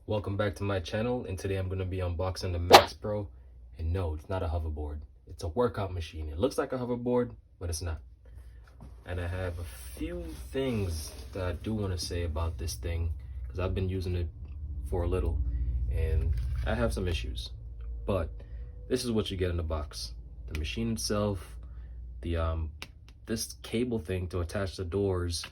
Welcome back to my channel, and today I'm going to be unboxing the MaxPro. And no, it's not a hoverboard. It's a workout machine. It looks like a hoverboard, but it's not. And I have a few things that I do want to say about this thing because I've been using it for a little and I have some issues. But this is what you get in the box. The machine itself, the this cable thing to attach the doors,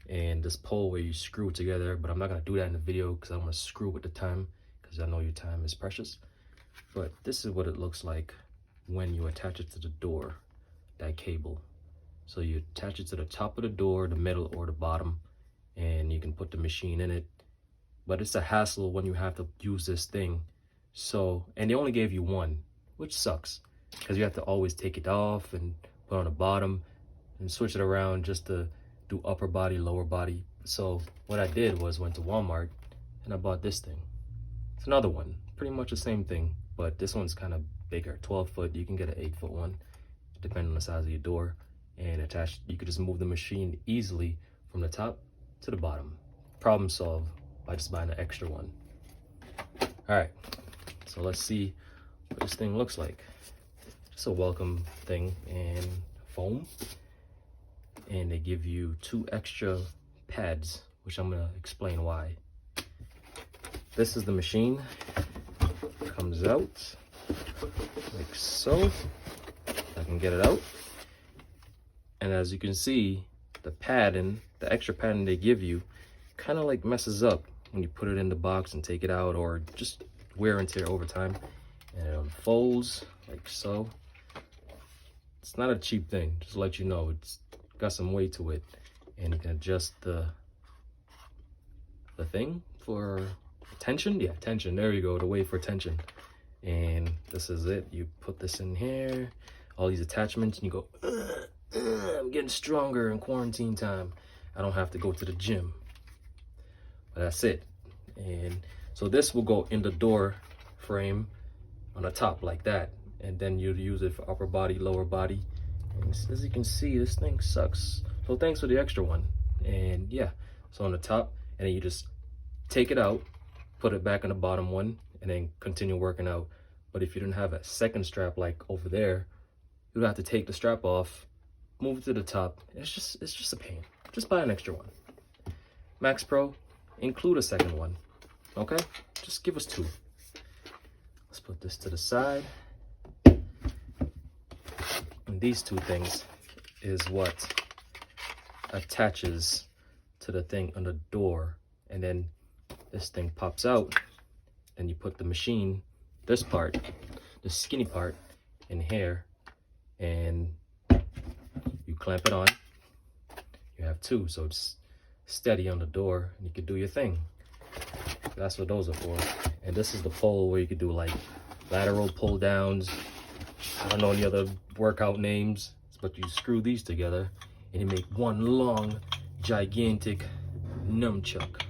and this pole where you screw it together, but I'm not gonna do that in the video because I'm gonna screw with the time because I know your time is precious. But this is what it looks like when you attach it to the door, that cable. So you attach it to the top of the door, the middle, or the bottom, and you can put the machine in it. But it's a hassle when you have to use this thing. So, and they only gave you one, which sucks because you have to always take it off and put on the bottom and switch it around just to do upper body, lower body. So what I did was went to Walmart and I bought this thing. It's another one, pretty much the same thing, but this one's kind of bigger, 12 foot. You can get an 8-foot one, depending on the size of your door. And attached, you could just move the machine easily from the top to the bottom. Problem solved by just buying an extra one. All right, so let's see what this thing looks like. Just a welcome thing and foam. And they give you 2 extra pads, which I'm gonna explain why. This is the machine. Comes out like so. I can get it out. And as you can see, the padding, the extra padding they give you, kind of like messes up when you put it in the box and take it out, or just wear and tear over time. And it unfolds like so. It's not a cheap thing, just to let you know. It's got some weight to it, and you can adjust the thing for tension. Yeah, tension. There you go, the weight for tension. And this is it. You put this in here, all these attachments, and you go, I'm getting stronger in quarantine time. I don't have to go to the gym. But that's it. And so this will go in the door frame on the top like that, and then you'd use it for upper body, lower body. And as you can see, this thing sucks. So thanks for the extra one. And yeah, so on the top, and then you just take it out, put it back on the bottom one, and then continue working out. But if you didn't have a second strap like over there, you'd have to take the strap off, move it to the top. It's just a pain. Just buy an extra one. MaxPro, include a second one. Okay? Just give us 2. Let's put this to the side. And these 2 things is what attaches to the thing on the door. And then this thing pops out, and you put the machine, this part, the skinny part, in here, and you clamp it on. You have 2, so it's steady on the door, and you can do your thing. That's what those are for. And this is the pole where you could do like lateral pull downs. I don't know any other workout names, but you screw these together and you make one long, gigantic nunchuck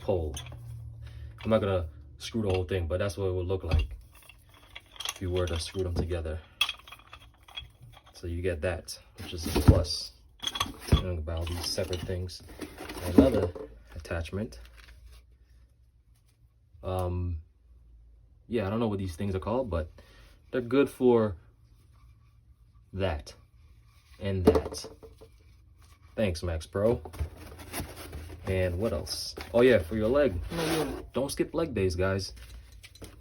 pole. I'm not gonna screw the whole thing, but that's what it would look like if you were to screw them together. So you get that, which is a plus. Think about all these separate things. Another attachment. Yeah, I don't know what these things are called, but they're good for that and that. Thanks, MaxPro. And what else? Oh yeah, for your leg. Don't skip leg days, guys.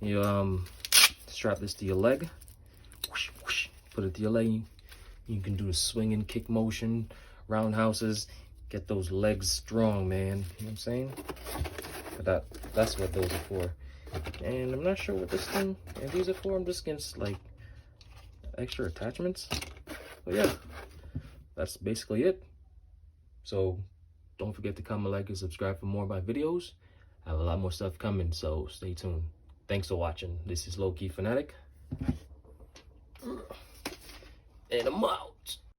You strap this to your leg. Whoosh, whoosh, put it to your leg. You can do the swinging kick motion, roundhouses. Get those legs strong, man. You know what I'm saying? But that's what those are for. And I'm not sure what this thing and these are for. I'm just getting like extra attachments. But yeah, that's basically it. So don't forget to comment, like, and subscribe for more of my videos. I have a lot more stuff coming, so stay tuned. Thanks for watching. This is Low Key Fanatic. And I'm out.